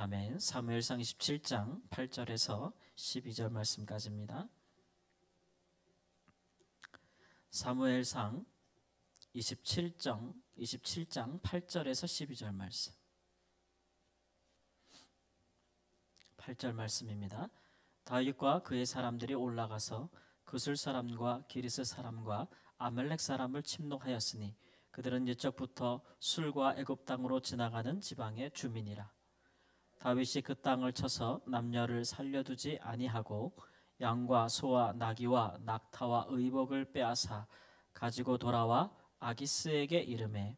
아멘. 사무엘상 27장 8절에서 12절 말씀까지입니다. 사무엘상 27장 8절에서 12절 말씀. 8절 말씀입니다. 다윗과 그의 사람들이 올라가서 그술 사람과 기리스 사람과 아말렉 사람을 침노하였으니 그들은 옛적부터 술과 애굽 땅으로 지나가는 지방의 주민이라. 다윗이 그 땅을 쳐서 남녀를 살려두지 아니하고 양과 소와 나귀와 낙타와 의복을 빼앗아 가지고 돌아와 아기스에게 이르매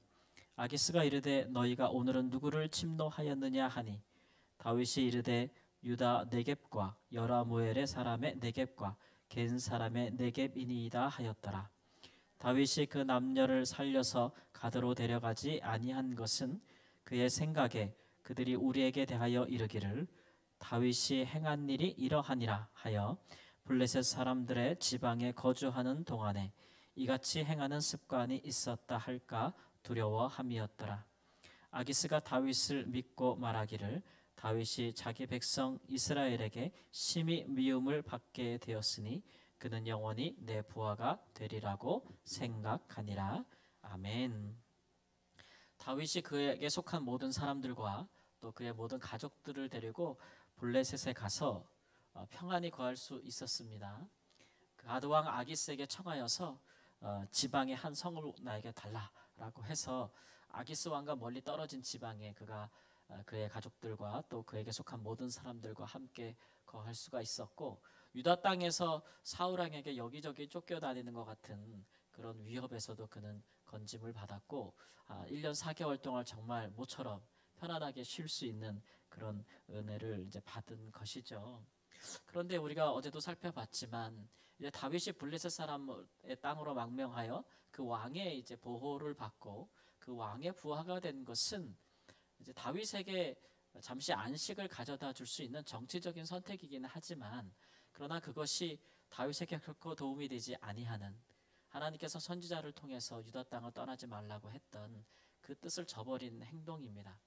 아기스가 이르되 너희가 오늘은 누구를 침노하였느냐 하니 다윗이 이르되 유다 네겝과 여라무엘의 사람의 네겝과 겐 사람의 네겝이니이다 하였더라. 다윗이 그 남녀를 살려서 가드로 데려가지 아니한 것은 그의 생각에 그들이 우리에게 대하여 이르기를 다윗이 행한 일이 이러하니라 하여 블레셋 사람들의 지방에 거주하는 동안에 이같이 행하는 습관이 있었다 할까 두려워함이었더라. 아기스가 다윗을 믿고 말하기를 다윗이 자기 백성 이스라엘에게 심히 미움을 받게 되었으니 그는 영원히 내 부하가 되리라고 생각하니라. 아멘. 다윗이 그에게 속한 모든 사람들과 또 그의 모든 가족들을 데리고 블레셋에 가서 평안히 거할 수 있었습니다. 그 가드왕 아기스에게 청하여서 지방의 한 성을 나에게 달라라고 해서 아기스 왕과 멀리 떨어진 지방에 그가 그의 가족들과 또 그에게 속한 모든 사람들과 함께 거할 수가 있었고, 유다 땅에서 사울 왕에게 여기저기 쫓겨다니는 것 같은 그런 위협에서도 그는 건짐을 받았고 1년 4개월 동안 정말 모처럼 편안하게 쉴 수 있는 그런 은혜를 이제 받은 것이죠. 그런데 우리가 어제도 살펴봤지만 이제 다윗이 블레셋 사람의 땅으로 망명하여 그 왕의 이제 보호를 받고 그 왕의 부하가 된 것은 이제 다윗에게 잠시 안식을 가져다 줄 수 있는 정치적인 선택이기는 하지만, 그러나 그것이 다윗에게 결코 도움이 되지 아니하는, 하나님께서 선지자를 통해서 유다 땅을 떠나지 말라고 했던 그 뜻을 저버린 행동입니다.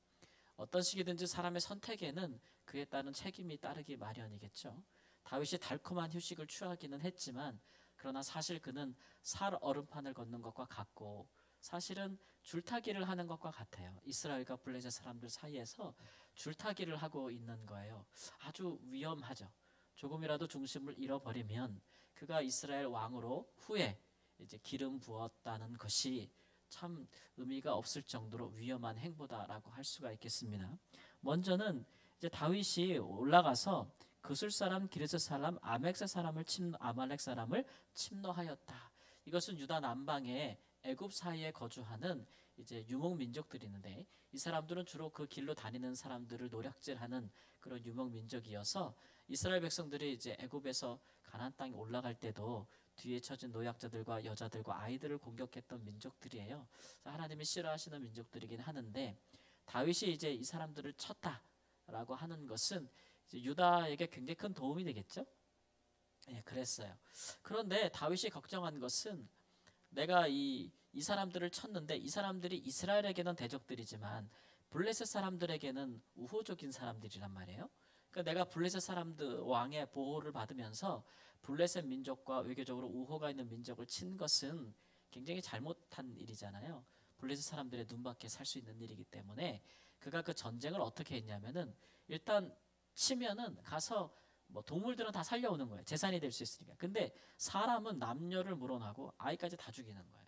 어떤 식이든지 사람의 선택에는 그에 따른 책임이 따르기 마련이겠죠. 다윗이 달콤한 휴식을 취하기는 했지만 그러나 사실 그는 살 얼음판을 걷는 것과 같고 사실은 줄타기를 하는 것과 같아요. 이스라엘과 블레셋 사람들 사이에서 줄타기를 하고 있는 거예요. 아주 위험하죠. 조금이라도 중심을 잃어버리면 그가 이스라엘 왕으로 후에 이제 기름 부었다는 것이 참 의미가 없을 정도로 위험한 행보다라고 할 수가 있겠습니다. 먼저는 이제 다윗이 올라가서 그술 사람, 기르스 사람, 아말렉 사람을 침노하였다. 이것은 유다 남방의 애굽 사이에 거주하는 이제 유목 민족들이 있는데, 이 사람들은 주로 그 길로 다니는 사람들을 노략질하는 그런 유목 민족이어서 이스라엘 백성들이 이제 애굽에서 가나안 땅에 올라갈 때도 뒤에 처진 노약자들과 여자들과 아이들을 공격했던 민족들이에요. 하나님이 싫어하시는 민족들이긴 하는데, 다윗이 이제 이 사람들을 쳤다라고 하는 것은 이제 유다에게 굉장히 큰 도움이 되겠죠. 예, 그랬어요. 그런데 다윗이 걱정한 것은 내가 이 사람들을 쳤는데 이 사람들이 이스라엘에게는 대적들이지만 블레셋 사람들에게는 우호적인 사람들이란 말이에요. 그러니까 내가 블레셋 사람들 왕의 보호를 받으면서 블레셋 민족과 외교적으로 우호가 있는 민족을 친 것은 굉장히 잘못한 일이잖아요. 블레셋 사람들의 눈밖에 살 수 있는 일이기 때문에 그가 그 전쟁을 어떻게 했냐면은 일단 치면은 가서 뭐 동물들은 다 살려오는 거예요. 재산이 될 수 있으니까. 근데 사람은 남녀를 물어나고 아이까지 다 죽이는 거예요.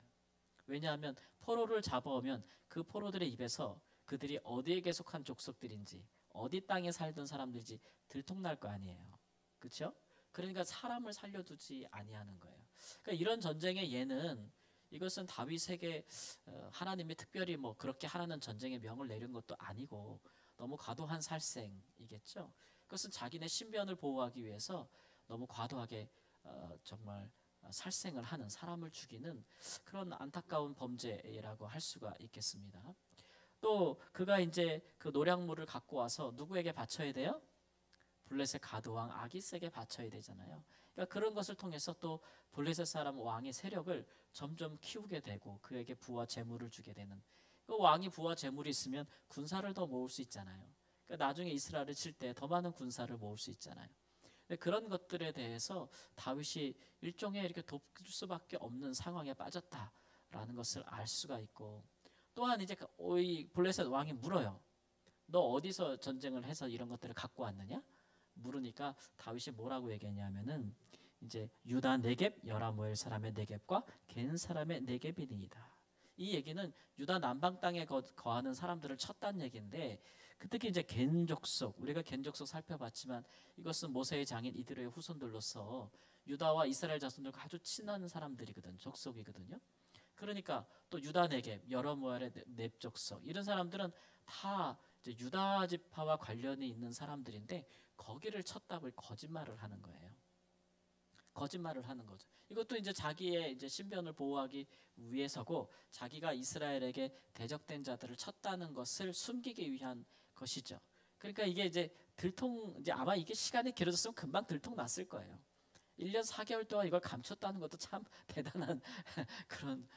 왜냐하면 포로를 잡아오면 그 포로들의 입에서 그들이 어디에 속한 족속들인지 어디 땅에 살던 사람들인지 들통날 거 아니에요. 그렇죠? 그러니까 사람을 살려두지 아니하는 거예요. 그러니까 이런 전쟁의 예는, 이것은 다윗에게 하나님이 특별히 뭐 그렇게 하라는 전쟁의 명을 내린 것도 아니고 너무 과도한 살생이겠죠. 그것은 자기네 신변을 보호하기 위해서 너무 과도하게 정말 살생을 하는, 사람을 죽이는 그런 안타까운 범죄라고 할 수가 있겠습니다. 또 그가 이제 그 노략물을 갖고 와서 누구에게 바쳐야 돼요? 블레셋 가드왕 아기스에게 바쳐야 되잖아요. 그러니까 그런 것을 통해서 또 블레셋 사람 왕의 세력을 점점 키우게 되고 그에게 부와 재물을 주게 되는, 그 왕이 부와 재물이 있으면 군사를 더 모을 수 있잖아요. 그러니까 나중에 이스라엘을 칠 때 더 많은 군사를 모을 수 있잖아요. 근데 그런 것들에 대해서 다윗이 일종의 이렇게 돕을 수밖에 없는 상황에 빠졌다라는 것을 알 수가 있고, 또한 이제 이 블레셋 왕이 물어요. 너 어디서 전쟁을 해서 이런 것들을 갖고 왔느냐? 물으니까 다윗이 뭐라고 얘기했냐면은 이제 유다 네겝 여라모엘 사람의 네겝과 겐 사람의 네겝이니이다. 이 얘기는 유다 남방 땅에 거하는 사람들을 쳤다는 얘기인데, 그 특히 이제 겐 족속, 우리가 겐 족속 살펴봤지만 이것은 모세의 장인 이드로의 후손들로서 유다와 이스라엘 자손들과 아주 친한 사람들이거든, 족속이거든요. 그러니까 또 유다 네겝, 여러모엘의 넵 족속, 이런 사람들은 다 이제 유다 지파와 관련이 있는 사람들인데 거기를 쳤다고 거짓말을 하는 거예요. 거짓말을 하는 거죠. 이것도 이제 자기의 이제 신변을 보호하기 위해서고, 자기가 이스라엘에게 대적된 자들을 쳤다는 것을 숨기기 위한 것이죠. 그러니까 이게 이제 이제 아마 이게 시간이 길어졌으면 금방 들통 났을 거예요. 1년 4개월 동안 이걸 감췄다는 것도 참 대단한 그런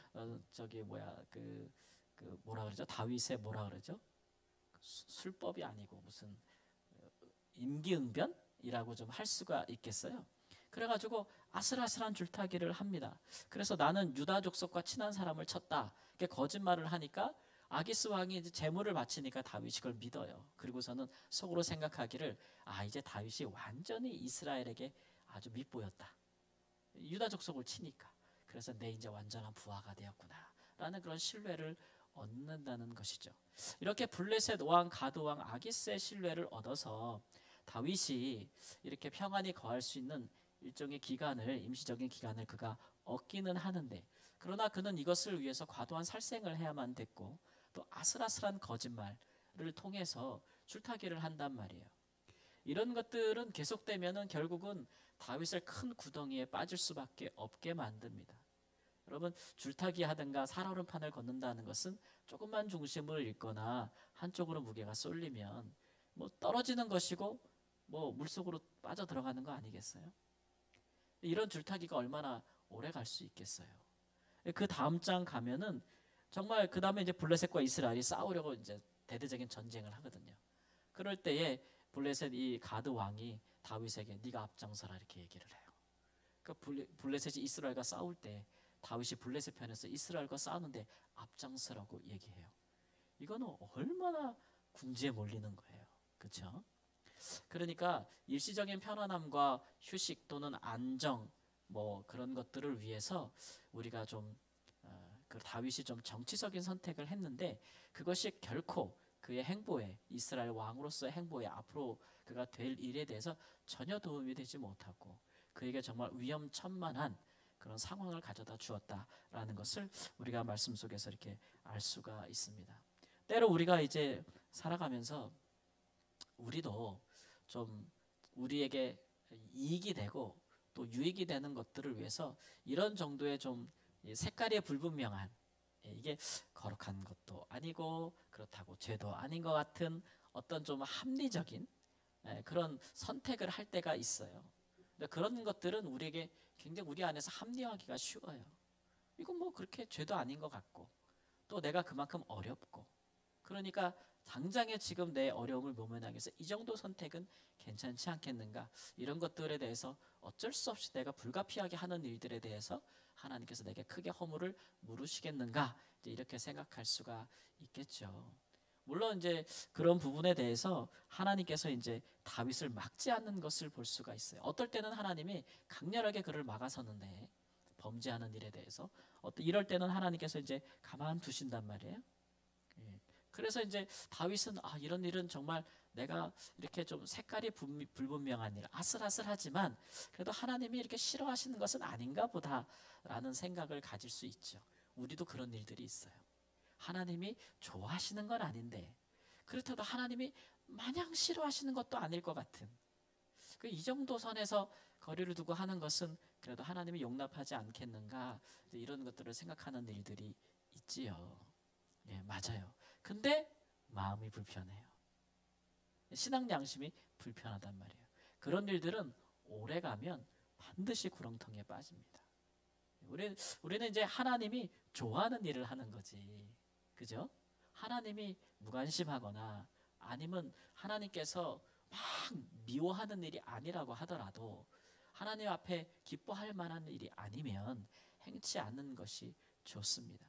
뭐라 그러죠? 다윗의 뭐라 그러죠? 술법이 아니고 무슨 임기응변이라고 좀 할 수가 있겠어요. 그래가지고 아슬아슬한 줄타기를 합니다. 그래서 나는 유다 족속과 친한 사람을 쳤다, 이렇게 거짓말을 하니까 아기스 왕이 이제 제물을 바치니까 다윗이 그걸 믿어요. 그리고서는 속으로 생각하기를, 이제 다윗이 완전히 이스라엘에게 아주 밉보였다, 유다 족속을 치니까. 그래서 내 이제 완전한 부하가 되었구나 라는 그런 신뢰를 얻는다는 것이죠. 이렇게 블레셋 왕, 가드 왕 아기스의 신뢰를 얻어서 다윗이 이렇게 평안히 거할 수 있는 일종의 기간을, 임시적인 기간을 그가 얻기는 하는데, 그러나 그는 이것을 위해서 과도한 살생을 해야만 됐고, 또 아슬아슬한 거짓말을 통해서 줄타기를 한단 말이에요. 이런 것들은 계속되면은 결국은 다윗을 큰 구덩이에 빠질 수밖에 없게 만듭니다. 여러분, 줄타기 하든가 살얼음판을 걷는다는 것은 조금만 중심을 잃거나 한쪽으로 무게가 쏠리면 뭐 떨어지는 것이고 뭐 물속으로 빠져 들어가는 거 아니겠어요? 이런 줄타기가 얼마나 오래 갈 수 있겠어요? 그 다음 장 가면은 정말 그 다음에 이제 블레셋과 이스라엘이 싸우려고 이제 대대적인 전쟁을 하거든요. 그럴 때에 블레셋 이 가드 왕이 다윗에게 네가 앞장서라 이렇게 얘기를 해요. 그러니까 블레셋이 이스라엘과 싸울 때 다윗이 블레셋 편에서 이스라엘과 싸우는데 앞장서라고 얘기해요. 이거는 얼마나 궁지에 몰리는 거예요. 그렇죠? 그러니까 일시적인 편안함과 휴식 또는 안정 뭐 그런 것들을 위해서 우리가 그 다윗이 좀 정치적인 선택을 했는데, 그것이 결코 그의 행보에, 이스라엘 왕으로서의 행보에, 앞으로 그가 될 일에 대해서 전혀 도움이 되지 못하고 그에게 정말 위험천만한 그런 상황을 가져다 주었다라는 것을 우리가 말씀 속에서 이렇게 알 수가 있습니다. 때로 우리가 이제 살아가면서 우리도 좀 우리에게 이익이 되고 또 유익이 되는 것들을 위해서 이런 정도의 좀 색깔이 불분명한, 이게 거룩한 것도 아니고 그렇다고 죄도 아닌 것 같은 어떤 좀 합리적인 그런 선택을 할 때가 있어요. 근데 그런 것들은 우리에게 굉장히 우리 안에서 합리화하기가 쉬워요. 이건 뭐 그렇게 죄도 아닌 것 같고 또 내가 그만큼 어렵고, 그러니까 당장에 지금 내 어려움을 모면하기 위해서 이 정도 선택은 괜찮지 않겠는가, 이런 것들에 대해서 어쩔 수 없이 내가 불가피하게 하는 일들에 대해서 하나님께서 내게 크게 허물을 물으시겠는가, 이제 이렇게 생각할 수가 있겠죠. 물론 이제 그런 부분에 대해서 하나님께서 이제 다윗을 막지 않는 것을 볼 수가 있어요. 어떨 때는 하나님이 강렬하게 그를 막아서는데, 범죄하는 일에 대해서 이럴 때는 하나님께서 이제 가만 두신단 말이에요. 그래서 이제 다윗은 이런 일은 정말 내가 이렇게 좀 색깔이 불분명한 일, 아슬아슬하지만 그래도 하나님이 이렇게 싫어하시는 것은 아닌가 보다라는 생각을 가질 수 있죠. 우리도 그런 일들이 있어요. 하나님이 좋아하시는 건 아닌데, 그렇다고 하나님이 마냥 싫어하시는 것도 아닐 것 같은, 이 정도 선에서 거리를 두고 하는 것은 그래도 하나님이 용납하지 않겠는가, 이런 것들을 생각하는 일들이 있지요. 예, 맞아요. 근데 마음이 불편해요. 신앙 양심이 불편하단 말이에요. 그런 일들은 오래 가면 반드시 구렁텅이에 빠집니다. 우리는 이제 하나님이 좋아하는 일을 하는 거지, 그죠? 하나님이 무관심하거나 아니면 하나님께서 막 미워하는 일이 아니라고 하더라도 하나님 앞에 기뻐할 만한 일이 아니면 행치 않는 것이 좋습니다.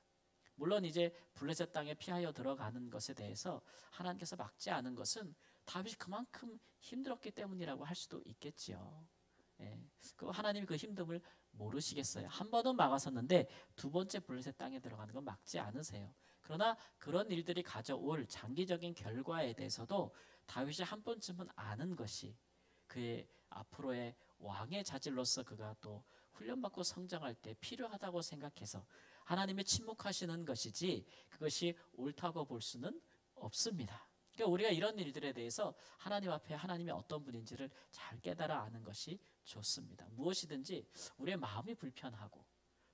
물론 이제 블레셋 땅에 피하여 들어가는 것에 대해서 하나님께서 막지 않은 것은 다윗이 그만큼 힘들었기 때문이라고 할 수도 있겠지요. 예, 그 하나님이 그 힘듦을 모르시겠어요. 한 번은 막았었는데 두 번째 블레셋 땅에 들어가는 건 막지 않으세요. 그러나 그런 일들이 가져올 장기적인 결과에 대해서도 다윗이 한 번쯤은 아는 것이 그의 앞으로의 왕의 자질로서 그가 또 훈련받고 성장할 때 필요하다고 생각해서 하나님의 침묵하시는 것이지 그것이 옳다고 볼 수는 없습니다. 그러니까 우리가 이런 일들에 대해서 하나님 앞에 하나님이 어떤 분인지를 잘 깨달아 아는 것이 좋습니다. 무엇이든지 우리의 마음이 불편하고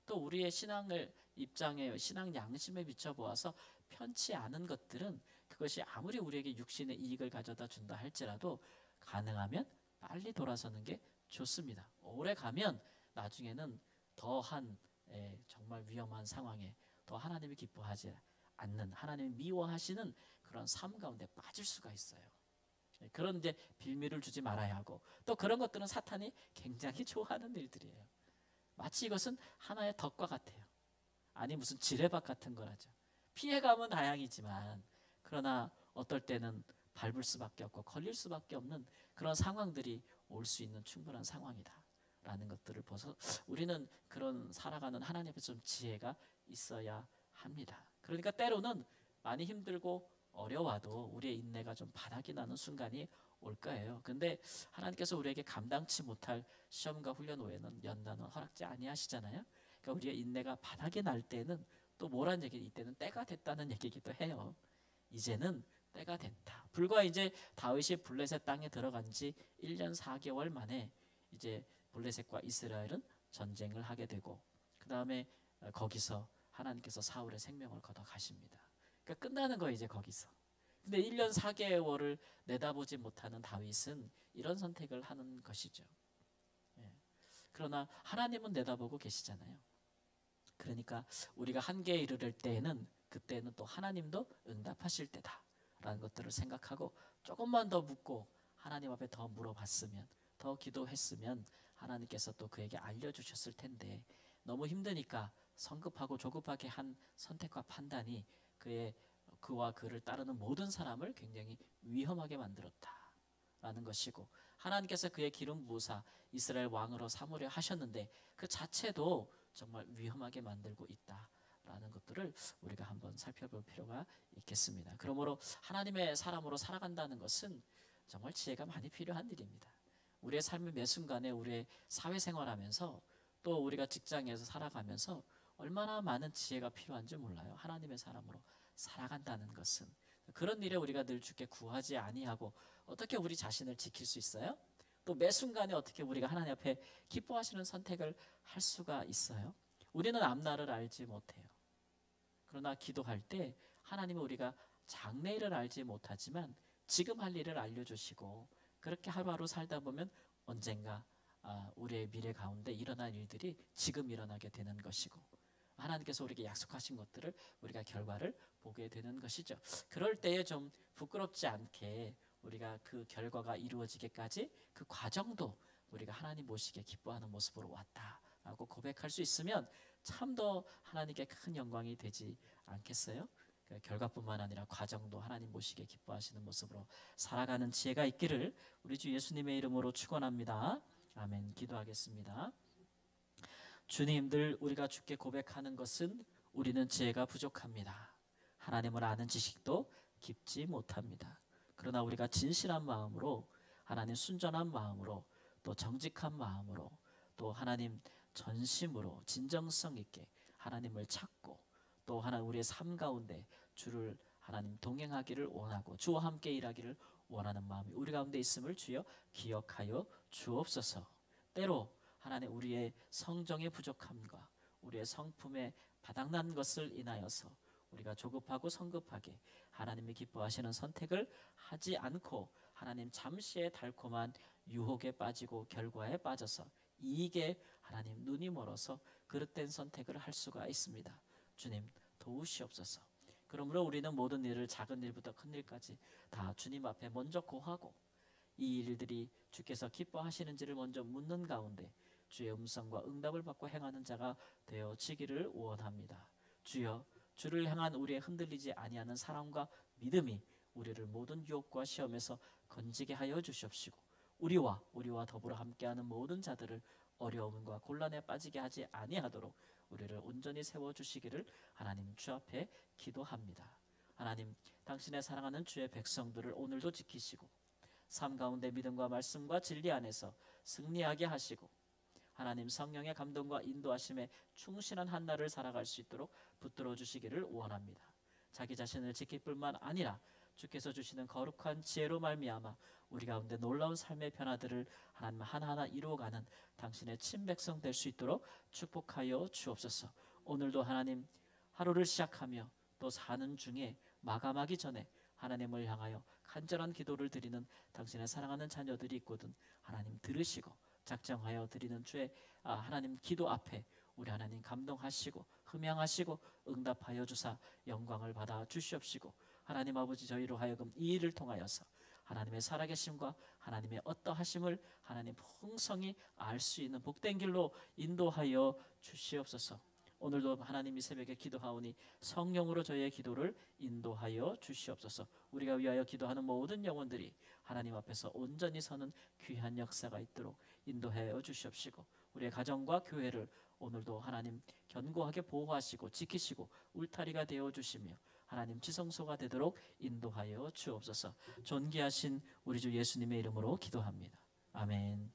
또 우리의 신앙을 입장에 신앙 양심에 비춰보아서 편치 않은 것들은 그것이 아무리 우리에게 육신의 이익을 가져다 준다 할지라도 가능하면 빨리 돌아서는 게 좋습니다. 오래 가면 나중에는 더한 정말 위험한 상황에 더 하나님이 기뻐하지 않는 하나님이 미워하시는 그런 삶 가운데 빠질 수가 있어요. 그런 이제 빌미를 주지 말아야 하고 또 그런 것들은 사탄이 굉장히 좋아하는 일들이에요. 마치 이것은 하나의 덕과 같아요. 아니 무슨 지뢰밭 같은 거라죠. 피해감은 다양이지만 그러나 어떨 때는 밟을 수밖에 없고 걸릴 수밖에 없는 그런 상황들이 올 수 있는 충분한 상황이다 라는 것들을 보서 우리는 그런 살아가는 하나님 앞에 좀 지혜가 있어야 합니다. 그러니까 때로는 많이 힘들고 어려워도 우리의 인내가 좀 바닥이 나는 순간이 올 거예요. 근데 하나님께서 우리에게 감당치 못할 시험과 훈련 후에는 연단은 허락지 아니하시잖아요. 그러니까 우리의 인내가 바닥이 날 때는 또 뭐란 얘기, 이때는 때가 됐다는 얘기기도 해요. 이제는 때가 됐다. 불과 이제 다윗이 블레셋 땅에 들어간 지 1년 4개월 만에 이제 블레셋과 이스라엘은 전쟁을 하게 되고 그 다음에 거기서 하나님께서 사울의 생명을 걷어 가십니다. 그러니까 끝나는 거예요 이제 거기서. 근데 1년 4개월을 내다보지 못하는 다윗은 이런 선택을 하는 것이죠. 예. 그러나 하나님은 내다보고 계시잖아요. 그러니까 우리가 한계에 이르를 때에는 그때는 또 하나님도 응답하실 때다라는 것들을 생각하고 조금만 더 묻고 하나님 앞에 더 물어봤으면 더 기도했으면 하나님께서 또 그에게 알려주셨을 텐데 너무 힘드니까 성급하고 조급하게 한 선택과 판단이 그와 그를 따르는 모든 사람을 굉장히 위험하게 만들었다라는 것이고 하나님께서 그의 기름 부으사 이스라엘 왕으로 삼으려 하셨는데 그 자체도 정말 위험하게 만들고 있다라는 것들을 우리가 한번 살펴볼 필요가 있겠습니다. 그러므로 하나님의 사람으로 살아간다는 것은 정말 지혜가 많이 필요한 일입니다. 우리의 삶의 매 순간에 우리의 사회생활하면서 또 우리가 직장에서 살아가면서 얼마나 많은 지혜가 필요한지 몰라요. 하나님의 사람으로 살아간다는 것은 그런 일에 우리가 늘 주께 구하지 아니하고 어떻게 우리 자신을 지킬 수 있어요? 또 매 순간에 어떻게 우리가 하나님 앞에 기뻐하시는 선택을 할 수가 있어요? 우리는 앞날을 알지 못해요. 그러나 기도할 때 하나님은 우리가 장래일을 알지 못하지만 지금 할 일을 알려주시고 그렇게 하루하루 살다 보면 언젠가 우리의 미래 가운데 일어날 일들이 지금 일어나게 되는 것이고 하나님께서 우리에게 약속하신 것들을 우리가 결과를 보게 되는 것이죠. 그럴 때에 좀 부끄럽지 않게 우리가 그 결과가 이루어지기까지 그 과정도 우리가 하나님 모시게 기뻐하는 모습으로 왔다라고 고백할 수 있으면 참 더 하나님께 큰 영광이 되지 않겠어요? 그 결과뿐만 아니라 과정도 하나님 모시게 기뻐하시는 모습으로 살아가는 지혜가 있기를 우리 주 예수님의 이름으로 축원합니다. 아멘. 기도하겠습니다. 주님들 우리가 주께 고백하는 것은 우리는 지혜가 부족합니다. 하나님을 아는 지식도 깊지 못합니다. 그러나 우리가 진실한 마음으로 하나님 순전한 마음으로 또 정직한 마음으로 또 하나님 전심으로 진정성 있게 하나님을 찾고 또 하나님 우리의 삶 가운데 주를 하나님 동행하기를 원하고 주와 함께 일하기를 원하는 마음이 우리 가운데 있음을 주여 기억하여 주옵소서. 때로 하나님 우리의 성정의 부족함과 우리의 성품의 바닥난 것을 인하여서 우리가 조급하고 성급하게 하나님이 기뻐하시는 선택을 하지 않고 하나님 잠시의 달콤한 유혹에 빠지고 결과에 빠져서 이익에 하나님 눈이 멀어서 그릇된 선택을 할 수가 있습니다. 주님 도우시옵소서. 그러므로 우리는 모든 일을 작은 일부터 큰 일까지 다 주님 앞에 먼저 고하고 이 일들이 주께서 기뻐하시는지를 먼저 묻는 가운데 주의 음성과 응답을 받고 행하는 자가 되어지기를 원합니다. 주여, 주를 향한 우리의 흔들리지 아니하는 사랑과 믿음이 우리를 모든 유혹과 시험에서 건지게 하여 주시옵시고 우리와 더불어 함께하는 모든 자들을 어려움과 곤란에 빠지게 하지 아니하도록 우리를 온전히 세워주시기를 하나님 주 앞에 기도합니다. 하나님, 당신의 사랑하는 주의 백성들을 오늘도 지키시고 삶 가운데 믿음과 말씀과 진리 안에서 승리하게 하시고 하나님 성령의 감동과 인도하심에 충실한 한 날을 살아갈 수 있도록 붙들어 주시기를 원합니다. 자기 자신을 지킬 뿐만 아니라 주께서 주시는 거룩한 지혜로 말미암아 우리 가운데 놀라운 삶의 변화들을 하나님 하나하나 이루어가는 당신의 친백성 될 수 있도록 축복하여 주옵소서. 오늘도 하나님 하루를 시작하며 또 사는 중에 마감하기 전에 하나님을 향하여 간절한 기도를 드리는 당신의 사랑하는 자녀들이 있거든 하나님 들으시고 작정하여 드리는 주의 하나님 기도 앞에 우리 하나님 감동하시고 흠양하시고 응답하여 주사 영광을 받아 주시옵시고 하나님 아버지 저희로 하여금 이 일을 통하여서 하나님의 살아계심과 하나님의 어떠하심을 하나님 풍성히 알 수 있는 복된 길로 인도하여 주시옵소서. 오늘도 하나님 이 새벽에 기도하오니 성령으로 저희의 기도를 인도하여 주시옵소서. 우리가 위하여 기도하는 모든 영혼들이 하나님 앞에서 온전히 서는 귀한 역사가 있도록 인도하여 주시옵시고 우리의 가정과 교회를 오늘도 하나님 견고하게 보호하시고 지키시고 울타리가 되어 주시며 하나님 지성소가 되도록 인도하여 주옵소서. 존귀하신 우리 주 예수님의 이름으로 기도합니다. 아멘.